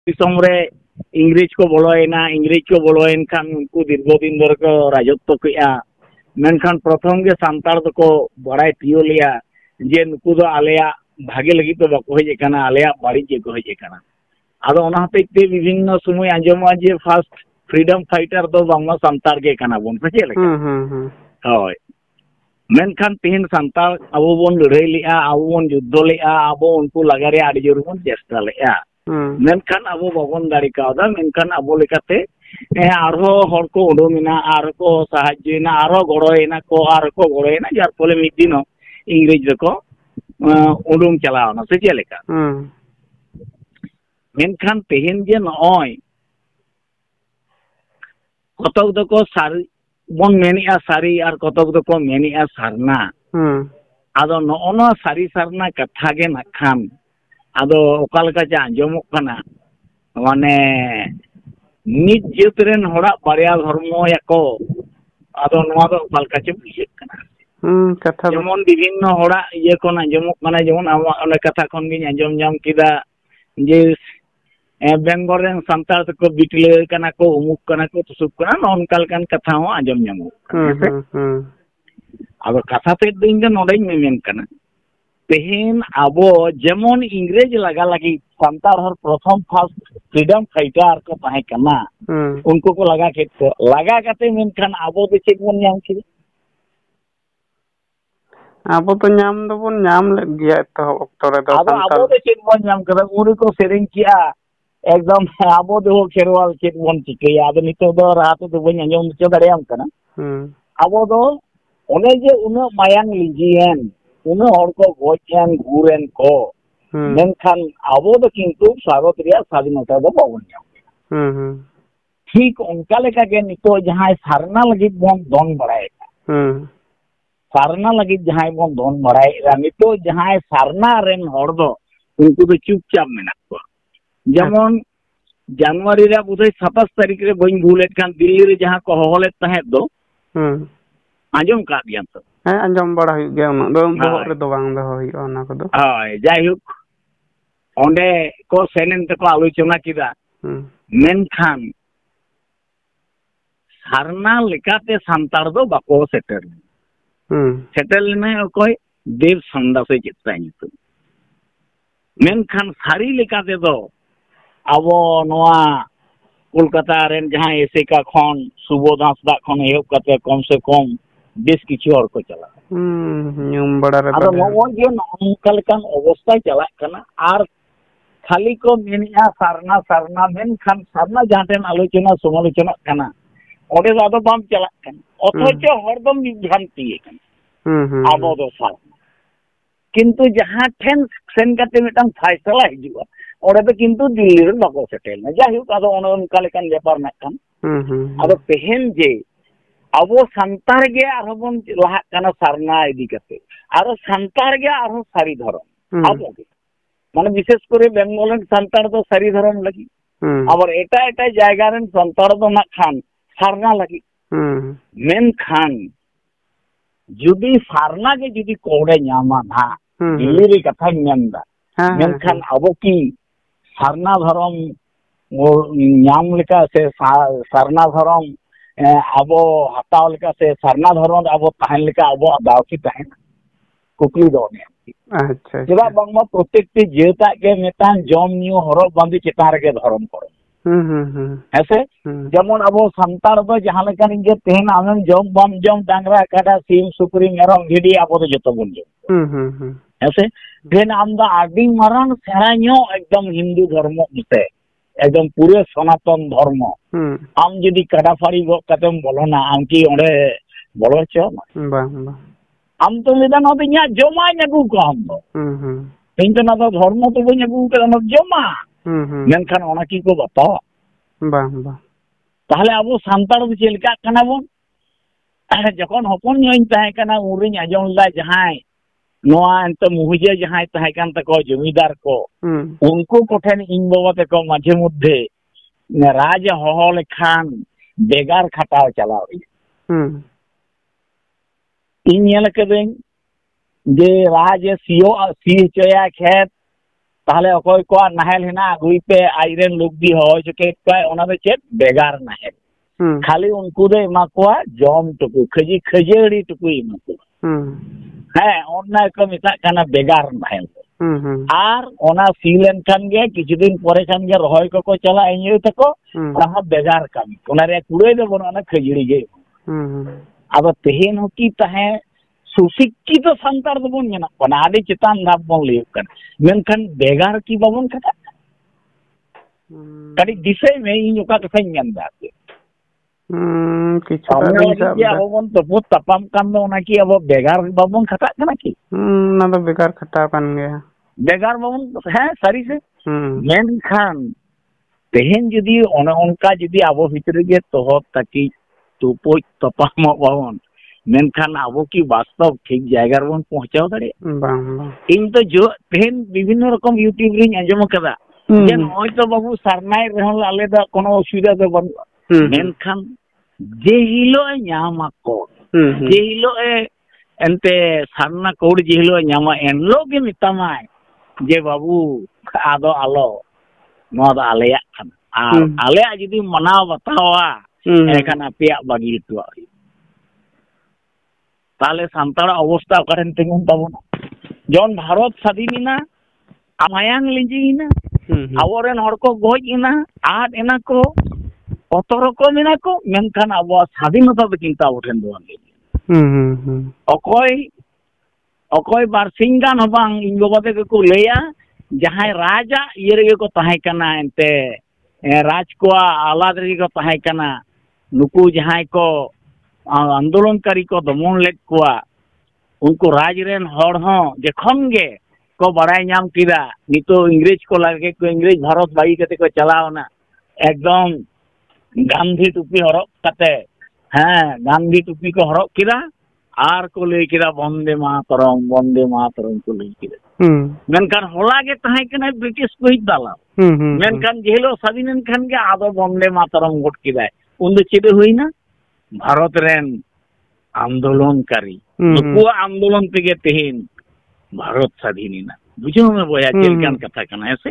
समरे इंग्रेज को बोलोएन खान उनको दीर्घदिन धरे को राजत्व किया मेनखान प्रथम के सांतार को बड़ाई तियो लिया जे नुकु दो आलेया भागे लगी तो बाको हेजे काना आलेया बाड़ी को हेजे काना आदो ओना हतेते विभिन्न समय आंजमा जे फर्स्ट फ्रीडम फाइटर दो बांगमा सांतार के काना बोन से लेका होय मेनखान तेहन सांतार अबो बोन लड़ाई लिया अबो बोन युद्ध लिया अबो उनको लगारे आड़ी जोर बोन चेष्टा लिया मेनखान अबो बाबन दाड़ी कावदा मेनखान अबो लेकाते आरो हर को उडोमिना आरो को साहाय्यना आरो गड़ोयना को आरो को गड़ोयना जार फले मिद दिन इंग्रेज को उडुम चलावना से जे लेका मेनखान तेहन जे नय कतक दको सारी बन मेनिया सारी और कतक दको मेनिया सारना आदो नोना सारी सारना कथा गे नाखान आदो ओकालका जा आंजमोक काना माने निज जेतरेन होड़ा बारिया धर्म याको आदो नोआ दो ओकालका चे बुझे काना कथा जेमन विभिन्न होड़ा ये कोन आंजमोक काना जेमन आमा ओने कथा खन गे आंजम जाम किदा जे बेंगल रेन सांतार को बिटले काना को उमुक काना को तुसुक काना नोनकाल कान कथा हो आंजम जामो आदो कथा ते दिन दे नोडे मेमेन काना तेहन आबो जेमन इंग्रेज लगा लगी सांतार हर प्रथम फर्स्ट फ्रीडम फाइटर को ताहे कना उनको को लगा के तो लगा काते मेनखान आबो दे चेक बन नाम कि आबो तो नाम दो बन नाम लग गया तो ओक्टोरे दो आबो दे चेक बन नाम कदा उरी को सेरिंग किया एकदम आबो दो खेरवाल चेक बन चिके आदो नितो दो रात दो बन अंजम च दाड़ियाम कना आबो दो ओने जे उना मायांग लिजियन उन्हें हर को गोचन घूरेन को मेनखान आबो दो किंतु स्वागत रिया स्वाधीनता दो बाबन ठीक उनका लेका के नितो जहां सारना लगी बोन दोन बड़ाए सारना लगी जहां बोन दोन बड़ाए नितो जहां सारना रेन हर दो उनको तो चुपचाप मेना को जेमन जनवरी रे बुधे 27 तारीख रे बइन भूलेट खान दिल्ली रे जहां को होले तहे दो आंजम का दिया तो आंजम बड़ा हुई गया उन दो बहुत रे दो बांग दो हुई ओना को दो हाय जायहुक ओंडे को सेनेन ते को आलोचना किदा मेनखान सारना लेकाते सांतार दो बाको सेटल ने कोई देव संदा से चित्ता नितो मेनखान सारी लेकाते दो अबो नोआ कोलकाता रेन जहां एसेका खन सुबोध हांसदा खन एहब काते कम से कम देश किछु और को चला न्यूम बड़ा रे आरो नोन जे नोनकल कान अवस्था चला कना आर खाली को मेनिया सारना सारना मेनखान सारना जाटेन आलोचना समालोचना कना ओडे आदो बाम चला कना अथच हरदम विभ्रांति कना आबो दो सारना किंतु जहां ठेन सेन काते मिटन फैसला हिजुआ ओडे तो किंतु दिल्ली रे बाको सेटेल ना जाहि आदो ओनका लेकान व्यापार ना कान आदो तेहन जे अब सानतार गे आरबन लहा काना सारना इदी कते आरो सानतार गे आरो सारी धरम अब माने विशेष करे बेंगल सानतार तो सारी धरम लगी अब एटा एटा जायगा रेन सानतार तो ना खान सारना लगी मेन खान जुदी सारना के जुदी कोड़े न्यामा ना दिल्ली रे कथा न्यामदा मेन खान अब की सारना धरम न्याम लेका से सारना धरम आबो हताव लेका से सरना धरन आबो ताहन लेका आबो दाव की ताहन कुकली दो ने अच्छा जेबा बंगमा प्रत्येक टी जेता के मेतान जम नियो हरो बंदी चितार के धरम करो ऐसे जेमन आबो संतार दो जहां लेका निगे तेहन आमन जम डांगरा काडा सीम सुकरी मेरम भिडी आबो तो जतो बन जो ऐसे देन आमदा आदि मरण सेराño एकदम हिंदू धर्म उते एकदम पूरे सनातन धर्म आम जदि काडाफाड़ी गो कतम बोलना आम की ओडे बोलो छ आम तो लेदा न बिया जमा नगु को हम दो तीन ना तो धर्म तो बई नगु के न जमा मेनखान ओना की को बता ताहले अब सांतार दो चेलका कना बोन जखन हपन ᱧᱚᱧ ताहे कना उरिñ आजम ला जहां नोआ अंत मुहिजे जहां ताहे कान तको जमीदार को उनको कोठेन इन बाबा तको माझे मध्य राज होहो लेखान बेगार खटाव चलाव इन नेल कदें जे राज सीओ सी चया खेत ताहले अकोय को नाहेल हिना अगुई पे आइरेन लोग भी हो चुके कोई चेत बेगार नाहेल खाली उनको दे एमा को जम टुकु खजी खजेड़ी टुकु एमा को हाँ ओना को मिता काना बेगार नाहेल आर ओना सीलेन खान गे किछु दिन परे खान गे रहोय को चला इन्यू तको रहा बेगार कामी ओना रे कुड़े दे बना खजड़ी गे अब तेहेन हो की तहे सुशिक्षित तो संतार दो बन मेना पना आदि चितान धाप बन लियो कर मेनखान बेगार की बाबन कथा कड़ी दिसे में इन का कथा ᱧᱟᱢ दाते किछु दिन सब या बाबन तो बहुत तपाम काम दो ना की अब बेगार बाबन कथा कना की ना तो बेगार खटा कान गया बेगार बाबन है सारी से मेनखान तेहेन जदी उनका जदी आबो भितर गे तो ताकि तुपो तपाम बाबन मेनखान आबो की वास्तव ठीक जायगा रे बन पहुंचाव दाड़े इन तो जो तेहन विभिन्न रकम यूट्यूब रे आंजम कदा जे नय तो बाबू सरनाय रहल आले दा कोनो असुविधा दो बन मेनखान जे हिलो न्यामा को जे हिलो एंते सरना कोड जे हिलो न्यामा एनलो के मितामाय जे बाबू आदो आलो नो दा आलेया खान आलेया जदी मनाव बतावा एखान आपेया बागी टुआ ताले सांतार अवस्था करें तिंगुन ताबोना जौन भारत स्वाधीनिना आमायांग लिंजिना आवरेन हर को गोजिना आद एना को अतरो को मेना को मेनखान अब स्वाधीनता दो चिंता उठेन दो अकोय बारसिंग गान हबांग इन बाबा को लेया जहां राजा ये रे को तहाय कना एंते राज को आलाद रे को तहाय कना नुकु जहां को आंदोलनकारी को दमन लेक कुआ उनको राज रेन हड़ हो जखन गे को बड़ाई नाम किदा नितो इंग्रेज को लगे को इंग्रेज भारत बागी कते को चलावना एकदम गांधी टुपी हरक कते हाँ गांधी टुपी को हरक किदा आर को ले किदा वंदे मातरम को ले किदा मेनखान होला गे तहाय कना ब्रिटिश को ही दाला मेनखान जेलो स्वाधीन खान गे आदो वंदे मातरम गोट किदा उन चेद हुईना भारत रेन आंदोलनकारी नुकु आंदोलन तेगे तेहेन भारत स्वाधीनिना बुझो में बोया चेलकान कथा कना ऐसे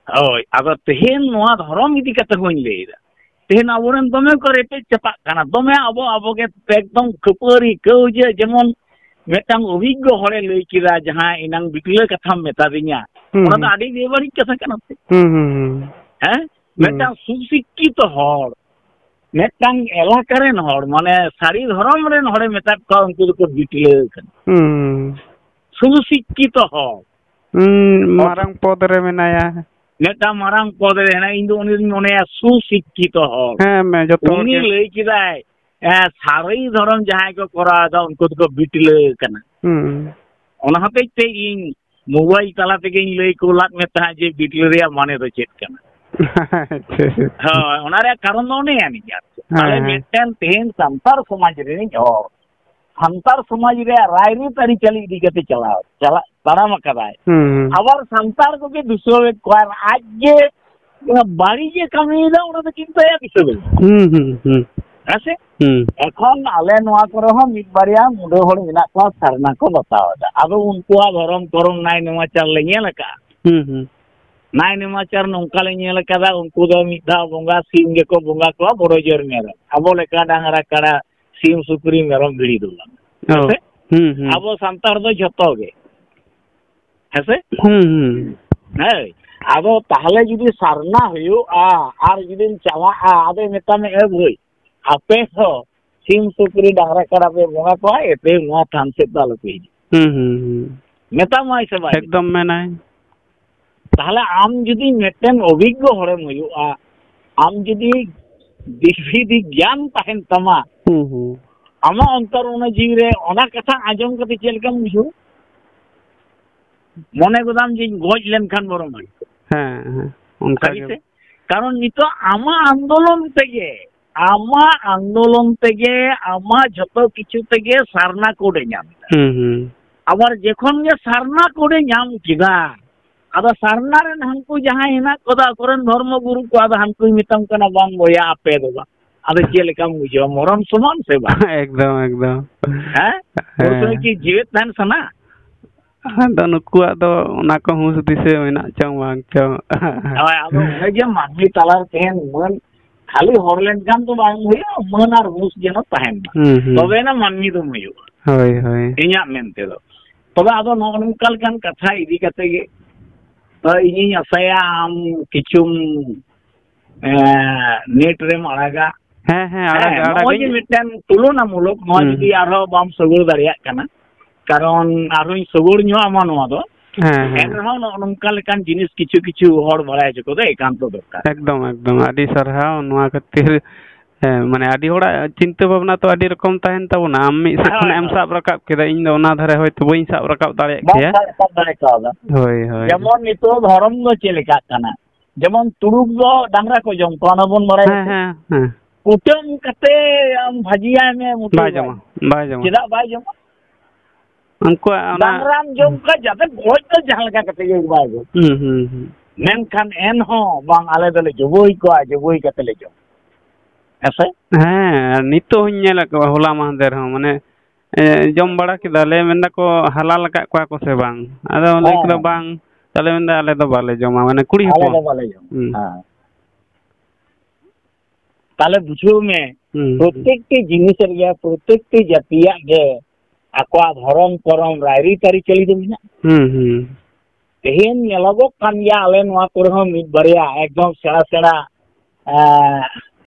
ओय अब तेहेन नोआ धर्म इदी कथा होइन लेदा तेहेन आबोरेन दमे को रेटे चपा कना दमे आबो के एकदम खपरी कौजे जेमन मेटांग अभिज्ञ हरे लई किरा जहां इनांग बिकले कथा मेता दिया ओना दा आडी देबारी कथा कना हैं मेटांग सुशिक्षित हर मेटांग एलाकारेन हर माने सारी धर्म रेन हरे मेता को उनको को बिटले कन सुशिक्षित हर मारंग पद रे मेनाया मेटा मारंग पद रे ना इंदो उनी मने सुशिक्षित हर हां मैं जतो उनी लई किदाय सारी धर्म जहां को करा दा उनको को बिटले कना ओना हते ते इन मोबाइल तला ते इन लई को लाग मेता जे बिटले रे माने दो चेत कना हाँ उनारे कारण दो नहीं आनी जाते अरे मेंटेन तेन संतार समाज रे नहीं हो संतार समाज रे रायरी तारी चली दी के चला तारा मकराय अबर संतार को के दूसरे क्वार आज जे बाड़ी जे कमी दा उना तो चिंता या किसे ऐसे এখন আলে নোয়া করে हम मिट बारिया मुडे हड़ मेना को सरना को बताओ दा अब उनको धर्म करम नाय नोवा चल लेंगे लका नाय नमाचार नौका ले नेल कदा उनको दो मिधा बोंगा सीम गे को बोंगा को बड़ो जोर मेरा अब लेका डांगरा काड़ा सीम सुकुरी मेरम भिड़ी दुला अब संतार दो जतो गे हेसे है अब ताहले जुदी सरना होयो आर जुदी चावा आदे मेता में ए भई आपे हो सीम सुकुरी डांगरा काड़ा पे बोंगा को एते नो थान से दाल पे मेता माई से भाई एकदम में नाय ताहले आम जुदी मेटेन अभिज्ञ हरेम हुआ आम जुदी दिव्य ज्ञान ताहेन तमा आमा अंतर उन जीव रे ओना कथा आजम कते चेलकम बुझो मने गोदाम जी गोज लेन खान बरो माई हां उनका कारण नितो आमा आंदोलन तेगे आमा जतो किछु तेगे सारना कोडे ᱧᱟᱢ आबार जेखन गे सारना कोडे ᱧᱟᱢ किदा आदा सारना रेन हमको जहां हेना कोदा करन धर्म गुरु को आदा हमको मितम कना बाम बोया आपे दो आदा चेलकम बुझो मरम समान से बा एकदम हैं तो की जीवित थान सना ᱟᱫᱚ ᱱᱩᱠᱩᱣᱟᱜ ᱫᱚ ᱚᱱᱟ ᱠᱚ ᱦᱩᱸᱥ ᱫᱤᱥᱟᱹ ᱢᱮᱱᱟᱜ ᱪᱚᱝ ᱵᱟᱝ ᱪᱚᱝ ᱦᱳᱭ ᱟᱫᱚ ᱚᱱᱮ ᱡᱮ ᱢᱟᱹᱱᱢᱤ ᱛᱟᱞᱟᱨ ᱛᱮᱦᱮᱱ ᱢᱟᱹᱱ ᱠᱷᱟᱹᱞᱤ ᱦᱚᱲ ᱞᱮᱱᱠᱷᱟᱱ ᱫᱚ ᱵᱟᱝ ᱦᱩᱭᱩᱜᱼᱟ, ᱢᱟᱹᱱ ᱟᱨ ᱦᱩᱸᱥ ᱡᱮᱱᱚ ᱛᱟᱦᱮᱱ ᱢᱟ, ᱛᱚᱵᱮᱱᱟ ᱢᱟᱹᱱᱢᱤ ᱫᱚᱢ ᱦᱩᱭᱩᱜᱼᱟ ᱦᱳᱭ ᱦᱳᱭ ᱤᱧᱟᱹᱜ ᱢᱮᱱ ᱛᱮᱫᱚ᱾ ᱛᱚᱵᱮ ᱟᱫᱚ ᱱᱚᱜᱼᱚ ᱱᱚᱝᱠᱟ ᱞᱮᱠᱟᱱ ᱠᱟᱛᱷᱟ ᱤᱫᱤ ᱠᱟᱛᱮ ᱜᱮ ᱤᱧᱤᱧ ᱟᱥᱟᱭᱟ ᱟᱢ ᱠᱤᱪᱷᱩᱢ ᱱᱮᱴ ᱨᱮᱢ ᱟᱲᱟᱜᱟ, ᱦᱮᱸ ᱦᱮᱸ ᱱᱚᱜᱼᱚᱭ ᱡᱮ ᱟᱲᱟᱜᱟᱹᱧ ᱢᱤᱫᱴᱮᱱ ᱛᱩᱞᱚᱱᱟᱢূᱞᱚᱠ ᱱᱚᱣᱟ ᱡᱩᱫᱤ ᱟᱨᱦᱚᱸ ᱵᱟᱢ ᱥᱚᱜᱚᱲ ᱫᱟᱲᱮᱭᱟᱜ ᱠᱟᱱᱟ, ᱠᱟᱨᱚᱱ ᱟᱨᱦᱚᱸᱧ ᱥᱚᱜᱚᱲ ᱧᱚᱜ ᱟᱢᱟ ᱱᱚᱣᱟ ᱫᱚ, ᱦᱮᱸ ᱦᱮᱸ ᱮᱱᱨᱮᱦᱚᱸ ᱱᱚᱜᱼᱚ ᱱᱚᱝᱠᱟ ᱞᱮᱠᱟᱱ ᱡᱤᱱᱤᱥ ᱠᱤᱪᱷᱩ ᱠᱤᱪᱷᱩ ᱦᱚᱲ ᱵᱟᱲᱟᱭ ᱦᱚᱪᱚ ᱠᱚᱫᱚ ᱮᱠᱟᱱᱛᱚ ᱫᱚᱨᱠᱟর᱾ ᱮᱠᱫᱚᱢ ᱮᱠᱫᱚᱢ ᱟᱹᱰᱤ ᱥᱟᱨᱦᱟᱣ ᱱᱚᱣᱟ ᱠᱷᱟᱹᱛᱤᱨ ᱢᱟᱱᱮ ᱟᱹᱰᱤ ᱦᱚᱲᱟᱜ ᱪᱤᱱᱛᱟᱹ ᱵᱷᱟᱵᱽᱱᱟ ᱛᱚ ᱟᱹᱰᱤ ᱨᱚᱠᱚᱢ ᱛᱟᱦᱮᱱ ᱛᱟᱵᱚᱱᱟ, ᱟᱢ ᱢᱤᱫ ᱥᱮᱫ ᱠᱷᱚᱱᱟᱜ ᱮᱢ ᱥᱟᱵ ᱨᱟᱠᱟᱵ ᱠᱮᱫᱟ, ᱤᱧ ᱫᱚ ᱚᱱᱟ ᱫᱷᱟᱨᱮ ᱦᱚᱭᱛᱳ ᱵᱟᱹᱧ ᱥᱟᱵ ᱨᱟᱠᱟᱵ ᱫᱟᱲᱮᱭᱟᱜ ᱵᱟᱢ ᱠᱮᱭᱟ᱾ ᱥᱟᱵ ᱨᱟᱠᱟᱵ ᱫᱟᱲᱮ ᱠᱟᱣᱫᱟ᱾ ᱦᱳᱭ ᱦᱳᱭ ᱡᱮᱢᱚᱱ ᱱᱤᱛᱚᱜ ᱫᱷᱚᱨᱚᱢ ᱫᱚ ᱪᱮᱫ ᱞᱮᱠᱟᱜ ᱠᱟᱱᱟ, ᱡᱮᱢᱚᱱ ᱛᱩᱲᱩᱠ ᱫᱚ ᱰᱟᱝᱨᱟ ko ᱡᱚᱢ ᱠᱚᱣᱟ, ᱚᱱᱟ ᱵᱚᱱ ᱵᱟᱲᱟᱭᱟ ᱦᱮᱸ ᱥᱮ? ᱦᱮᱸ ᱦᱮᱸ ᱠᱩᱴᱟᱹᱢ ᱠᱟᱛᱮ ᱟᱢ ᱵᱷᱟᱹᱡᱤᱭᱟᱭ ᱢᱮ ᱵᱟᱭ ᱢᱩᱴᱟᱹᱣ ᱡᱚᱢᱟ ᱵᱟᱭ ᱡᱚᱢᱟ ᱪᱮᱫᱟᱜ ᱵᱟᱭ ᱡᱚᱢᱟ? ᱩᱱᱠᱩᱣᱟᱜ ᱚᱱᱟ ᱰᱟᱝᱨᱟᱢ ᱡᱚᱢ ᱠᱷᱟᱡ ᱡᱟᱛᱮ ᱜᱚᱡ ᱫᱚ ᱡᱟᱦᱟᱸ ᱞᱮᱠᱟ ᱠᱟᱛᱮ ᱜᱮ ᱵᱟᱭ ᱡᱚᱢ, ᱢᱮᱱᱠᱷᱟᱱ ᱮᱱᱦᱚᱸ ᱵᱟᱝ ᱟᱞᱮ ᱫᱚᱞᱮ ᱡᱚᱵᱚᱭ ᱠᱚᱣᱟ, ᱡᱚᱵᱚᱭ ᱠᱟᱛᱮ ᱞᱮ ᱡᱚᱢ ᱦᱮᱸᱥᱮ? ᱦᱮᱸ ᱱᱤᱛᱚᱜ ᱦᱚᱧ ᱧᱮᱞᱮᱫ ᱠᱚᱣᱟ ᱦᱚᱞᱟ ᱢᱟᱦᱫᱮᱨ ᱦᱚᱸ, ᱢᱟᱱᱮ ᱡᱚᱢ ᱵᱟᱲᱟ ᱠᱮᱫᱟᱞᱮ ᱢᱮᱱ ᱫᱟᱠᱚ ᱦᱟᱞᱟᱞ ᱟᱠᱟᱫ ᱠᱚᱣᱟ ᱠᱚ ᱥᱮ ᱵᱟᱝ, ᱟᱫᱚ ᱞᱟᱹᱭ ᱠᱮᱫᱟ ᱦᱮᱸ ᱵᱟᱝ, ᱛᱟᱦᱚᱞᱮ ᱢᱮᱱᱫᱟ ᱟᱞᱮ ᱫᱚ ᱵᱟᱞᱮ ᱡᱚᱢᱟ, ᱢᱟᱱᱮ ᱠᱩᱲᱤ ᱟᱞᱮ ᱦᱚᱯᱚᱱ᱾ ᱫᱚ ᱵᱟᱞᱮ ᱡᱚᱢᱟ, ᱦᱮᱸ ᱛᱟᱦᱚᱞᱮ ᱵᱩᱡᱷᱟᱹᱣ ᱢᱮ ᱯᱨᱚᱛᱮᱠᱴᱤ ᱡᱤᱱᱤᱥ ᱨᱮᱜᱮ ᱯᱨᱚᱛᱮᱠᱴᱤ ᱡᱟᱹᱛᱤᱭᱟᱜ ᱜᱮ ᱟᱠᱚᱣᱟᱜ ᱫᱷᱚᱨᱚᱢ ᱠᱚᱨᱚᱢ ᱨᱟᱭᱨᱤ ᱟᱹᱨᱤᱪᱟᱹᱞᱤ ᱫᱚ ᱢᱮᱱᱟᱜᱼᱟ᱾ ᱛᱮᱦᱮᱧ ᱧᱮᱞᱚᱜᱚᱜ ᱠᱟᱱ ᱜᱮᱭᱟ ᱟᱞᱮ ᱱᱚᱣᱟ ᱠᱚᱨᱮ ᱦᱚᱸ ᱢᱤᱫ ᱵᱟᱨᱭᱟ ᱮᱠᱫᱚᱢ ᱥᱮᱬᱟ ᱥᱮᱬᱟ